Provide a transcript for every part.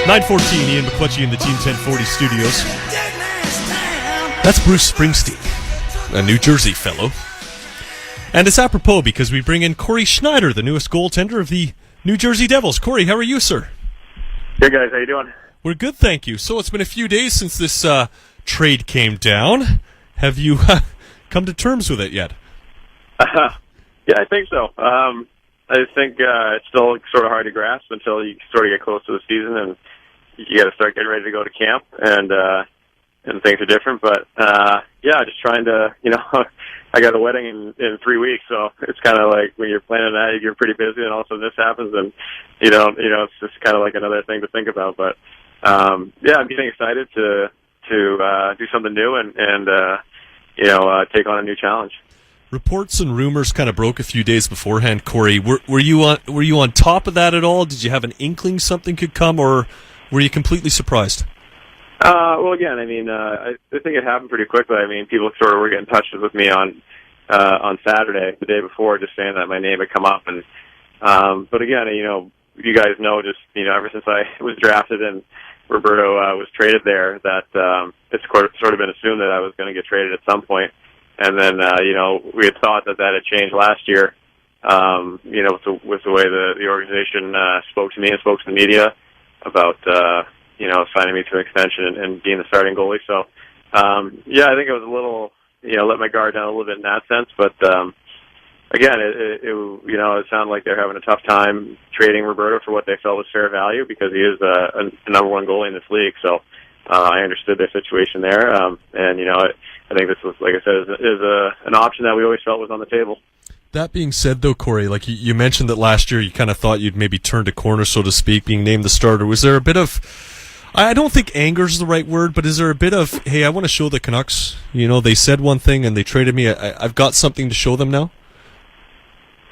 9:14, Iain McLetchie in the Team 1040 studios. That's Bruce Springsteen, a New Jersey fellow. And it's apropos because we bring in Cory Schneider, the newest goaltender of the New Jersey Devils. Cory, how are you, sir? Good, guys. How you doing? We're good, thank you. So it's been a few days since this trade came down. Have you come to terms with it yet? Yeah, I think so. I think it's still sort of hard to grasp until you sort of get close to the season and you got to start getting ready to go to camp, and things are different. But yeah, just trying to, I got a wedding in 3 weeks, so it's kind of like when you're planning that, you're pretty busy, and all of a sudden this happens, and it's just kind of like another thing to think about. But yeah, I'm getting excited to do something new and take on a new challenge. Reports and rumors kind of broke a few days beforehand, Cory. Were you on top of that at all? Did you have an inkling something could come, or were you completely surprised? Well, again, I think it happened pretty quickly. People sort of were getting in touch with me on Saturday, the day before, just saying that my name had come up. And but again, you guys know, just ever since I was drafted and Roberto was traded there, that it's sort of been assumed that I was going to get traded at some point. And then we had thought that had changed last year. With the way the organization spoke to me and spoke to the media about signing me to an extension and being the starting goalie. So yeah, I think it was a little let my guard down a little bit in that sense. But again, it sounded like they're having a tough time trading Roberto for what they felt was fair value, because he is a number one goalie in this league. So I understood their situation there, and I think this was, like I said, is an option that we always felt was on the table. That being said, though, Cory, like you mentioned that last year you kind of thought you'd maybe turned a corner, so to speak, being named the starter. Was there a bit of, I don't think anger is the right word, but is there a bit of, hey, I want to show the Canucks, they said one thing and they traded me, I've got something to show them now?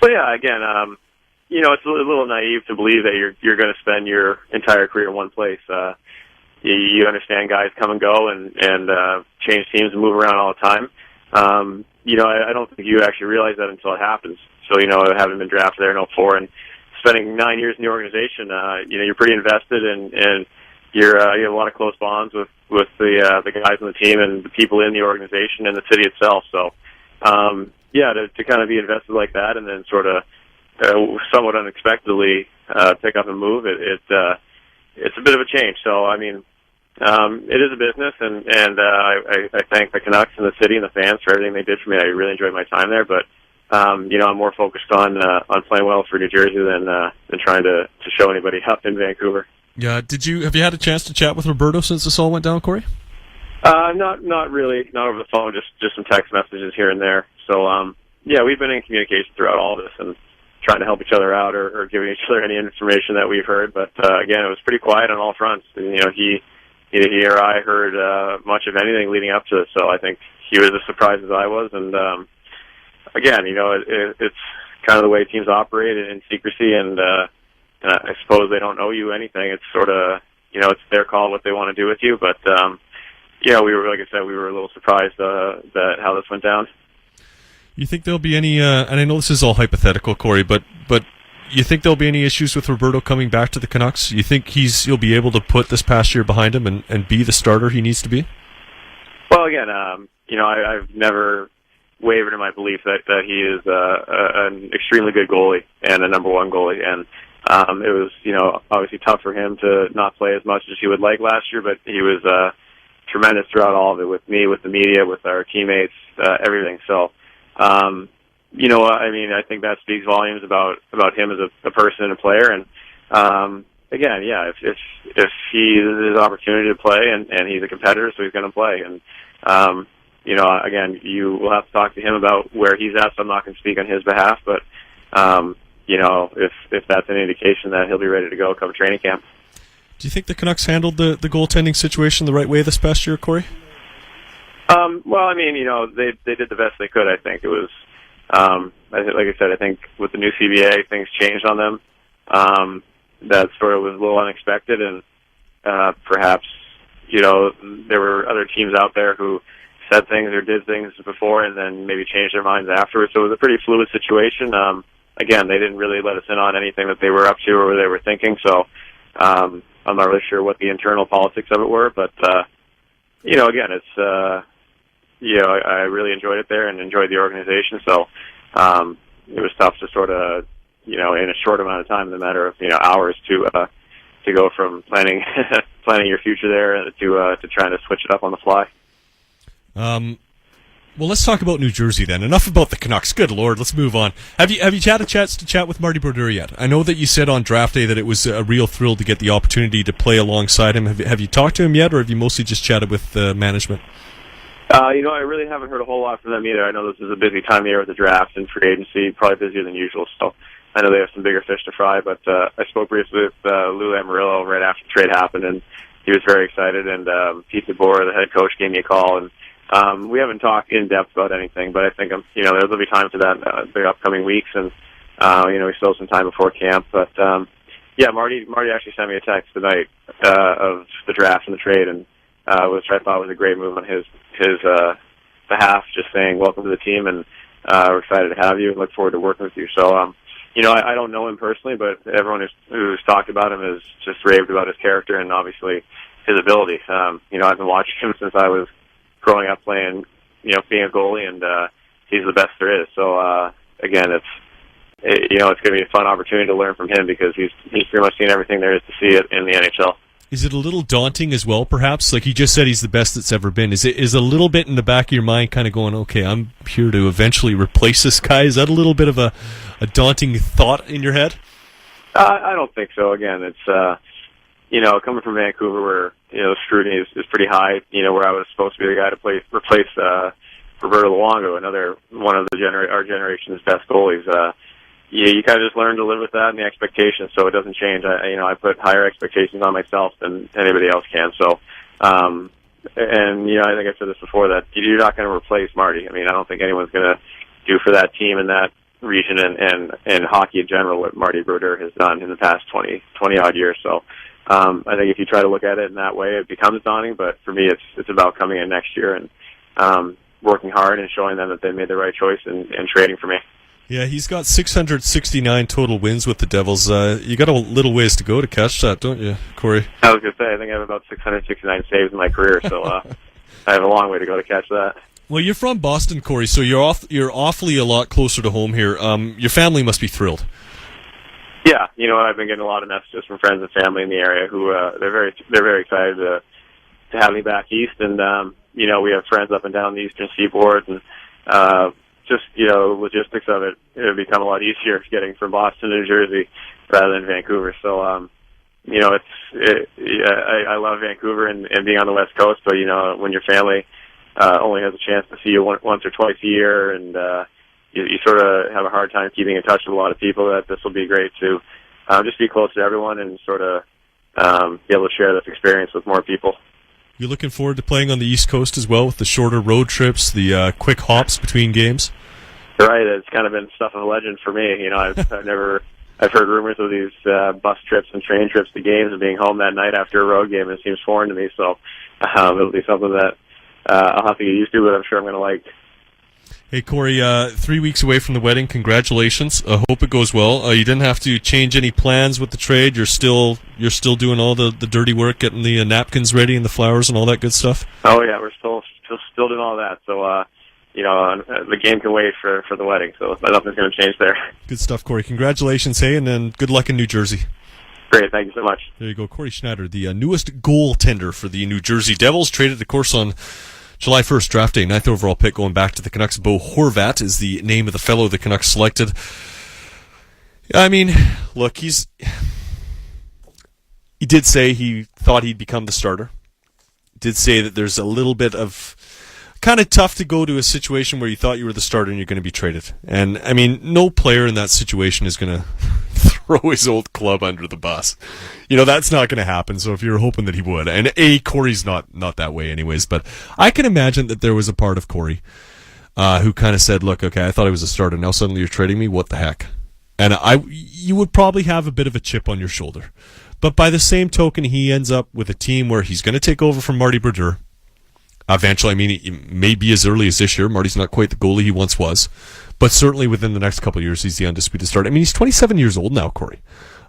Well, yeah, again, it's a little naive to believe that you're going to spend your entire career in one place. You understand guys come and go and change teams and move around all the time. I don't think you actually realize that until it happens. So, having been drafted there in 2004 and spending 9 years in the organization, you're pretty invested, and you have a lot of close bonds with the guys on the team and the people in the organization and the city itself. So, yeah, to kind of be invested like that and then sort of somewhat unexpectedly pick up and move, it's a bit of a change. So, it is a business, and I thank the Canucks and the city and the fans for everything they did for me. I really enjoyed my time there, but I'm more focused on playing well for New Jersey than trying to show anybody up in Vancouver. Yeah, have you had a chance to chat with Roberto since this all went down, Cory? Not really, not over the phone, just some text messages here and there. So yeah, we've been in communication throughout all this and trying to help each other out or giving each other any information that we've heard. But again, it was pretty quiet on all fronts. And, he or I heard much of anything leading up to it. So I think he was as surprised as I was. And again, it's kind of the way teams operate in secrecy, and I suppose they don't owe you anything. It's sort of, it's their call what they want to do with you. But yeah, we were, like I said, we were a little surprised that how this went down. You think there'll be any, and I know this is all hypothetical, Cory, but you think there'll be any issues with Roberto coming back to the Canucks? You think he'll be able to put this past year behind him and be the starter he needs to be? Well, again, I've never wavered in my belief that he is an extremely good goalie and a number one goalie. And it was, obviously tough for him to not play as much as he would like last year, but he was tremendous throughout all of it, with me, with the media, with our teammates, everything. So, I think that speaks volumes about him as a person and a player. And again, yeah, if he has the opportunity to play and he's a competitor, so he's going to play. And again, you will have to talk to him about where he's at. So I'm not going to speak on his behalf, but if that's an indication that he'll be ready to go come training camp. Do you think the Canucks handled the goaltending situation the right way this past year, Cory? Well, they did the best they could. I think it was, like I said, I think with the new CBA, things changed on them. That sort of was a little unexpected, and perhaps, there were other teams out there who said things or did things before and then maybe changed their minds afterwards. So it was a pretty fluid situation. Again, they didn't really let us in on anything that they were up to or they were thinking. So, I'm not really sure what the internal politics of it were, but again, it's I really enjoyed it there and enjoyed the organization. So it was tough to sort of in a short amount of time, in a matter of hours, to go from planning your future there to trying to switch it up on the fly. Well, let's talk about New Jersey then. Enough about the Canucks. Good Lord, let's move on. Have you had a chance to chat with Marty Brodeur yet? I know that you said on draft day that it was a real thrill to get the opportunity to play alongside him. Have you talked to him yet, or have you mostly just chatted with management? I really haven't heard a whole lot from them either. I know this is a busy time of year with the draft and free agency, probably busier than usual, so I know they have some bigger fish to fry, but I spoke briefly with Lou Lamoriello right after the trade happened, and he was very excited, and Pete DeBoer, the head coach, gave me a call, and we haven't talked in depth about anything, but I think there'll be time for that the upcoming weeks, and we still have some time before camp. But Marty actually sent me a text tonight of the draft and the trade, and which I thought was a great move on his behalf, just saying welcome to the team, and we're excited to have you and look forward to working with you. So I don't know him personally, but everyone who's talked about him has just raved about his character and obviously his ability. I've been watching him since I was growing up playing, being a goalie, and he's the best there is. So again, it's going to be a fun opportunity to learn from him because he's pretty much seen everything there is to see it in the NHL. Is it a little daunting as well, perhaps? Like you just said, he's the best that's ever been. Is a little bit in the back of your mind kind of going, okay, I'm here to eventually replace this guy? Is that a little bit of a daunting thought in your head? I don't think so. Again, it's, coming from Vancouver where, the scrutiny is pretty high, where I was supposed to be the guy to replace Roberto Luongo, another one of our generation's best goalies. You kind of just learn to live with that and the expectations, so it doesn't change. I put higher expectations on myself than anybody else can. So, I think I said this before, that you're not going to replace Marty. I don't think anyone's going to do for that team in that region and hockey in general what Marty Brodeur has done in the past 20 odd years. So, I think if you try to look at it in that way, it becomes daunting. But for me, it's about coming in next year and working hard and showing them that they made the right choice and trading for me. Yeah, he's got 669 total wins with the Devils. You got a little ways to go to catch that, don't you, Corey? I was going to say, I think I have about 669 saves in my career, so I have a long way to go to catch that. Well, you're from Boston, Corey, so you're awfully a lot closer to home here. Your family must be thrilled. Yeah, I've been getting a lot of messages from friends and family in the area who they're very excited to have me back east, and we have friends up and down the Eastern Seaboard, and just logistics of it would become a lot easier getting from Boston to New Jersey rather than Vancouver. So I love Vancouver and being on the West Coast, but when your family only has a chance to see you once or twice a year, and you sort of have a hard time keeping in touch with a lot of people, that this will be great to just be close to everyone and sort of be able to share this experience with more people. You're looking forward to playing on the East Coast as well, with the shorter road trips, the quick hops between games? Right, it's kind of been stuff of a legend for me. I've heard rumors of these bus trips and train trips to games and being home that night after a road game. It seems foreign to me, so it'll be something that I'll have to get used to, but I'm sure I'm going to like. Hey, Corey, 3 weeks away from the wedding. Congratulations. I hope it goes well. You didn't have to change any plans with the trade. You're still doing all the dirty work, getting the napkins ready and the flowers and all that good stuff? Oh, yeah, we're still doing all that. So, the game can wait for the wedding, so nothing's going to change there. Good stuff, Corey. Congratulations, hey, and then good luck in New Jersey. Great, thank you so much. There you go, Cory Schneider, the newest goaltender for the New Jersey Devils, traded, of course, on July 1st, draft day, 9th overall pick going back to the Canucks. Bo Horvat is the name of the fellow the Canucks selected. Look, he did say he thought he'd become the starter. Did say that there's a little bit of kind of tough to go to a situation where you thought you were the starter and you're going to be traded. And, no player in that situation is going to throw his old club under the bus. That's not going to happen, so if you're hoping that he would. And, Corey's not that way anyways, but I can imagine that there was a part of Corey who kind of said, look, okay, I thought I was a starter, now suddenly you're trading me? What the heck? And you would probably have a bit of a chip on your shoulder. But by the same token, he ends up with a team where he's going to take over from Marty Brodeur. Eventually, it may be as early as this year. Marty's not quite the goalie he once was. But certainly within the next couple of years, he's the undisputed starter. He's 27 years old now, Corey.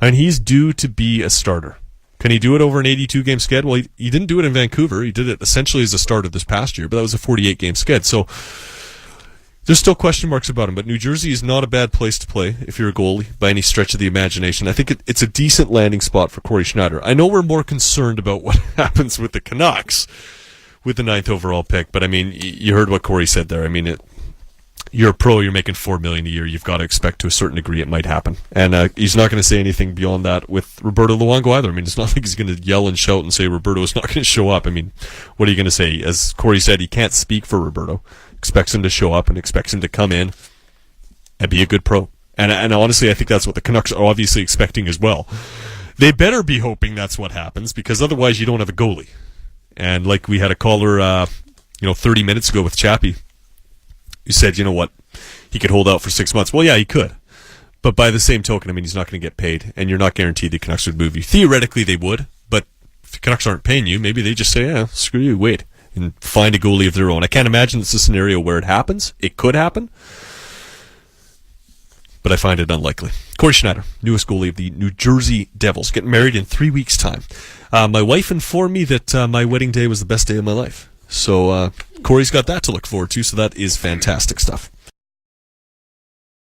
And he's due to be a starter. Can he do it over an 82-game sked? Well, he didn't do it in Vancouver. He did it essentially as a start of this past year, but that was a 48-game sked. So there's still question marks about him, but New Jersey is not a bad place to play if you're a goalie by any stretch of the imagination. I think it's a decent landing spot for Cory Schneider. I know we're more concerned about what happens with the Canucks with the 9th overall pick, but I mean, you heard what Cory said there. I mean, you're a pro, you're making $4 million a year. You've got to expect to a certain degree it might happen. And he's not going to say anything beyond that with Roberto Luongo either. I mean, it's not like he's going to yell and shout and say Roberto is not going to show up. I mean, what are you going to say? As Cory said, he can't speak for Roberto. Expects him to show up and expects him to come in and be a good pro. And honestly, I think that's what the Canucks are obviously expecting as well. They better be hoping that's what happens, because otherwise you don't have a goalie. And like we had a caller 30 minutes ago with Chappie, who said, you know what, he could hold out for 6 months. Well, yeah, he could. But by the same token, I mean, he's not going to get paid, and you're not guaranteed the Canucks would move you. Theoretically, they would, but if the Canucks aren't paying you, maybe they just say, yeah, screw you, wait, and find a goalie of their own. I can't imagine it's a scenario where it happens. It could happen, but I find it unlikely. Cory Schneider, newest goalie of the New Jersey Devils, getting married in 3 weeks' time. My wife informed me that my wedding day was the best day of my life. So Cory's got that to look forward to, so that is fantastic stuff.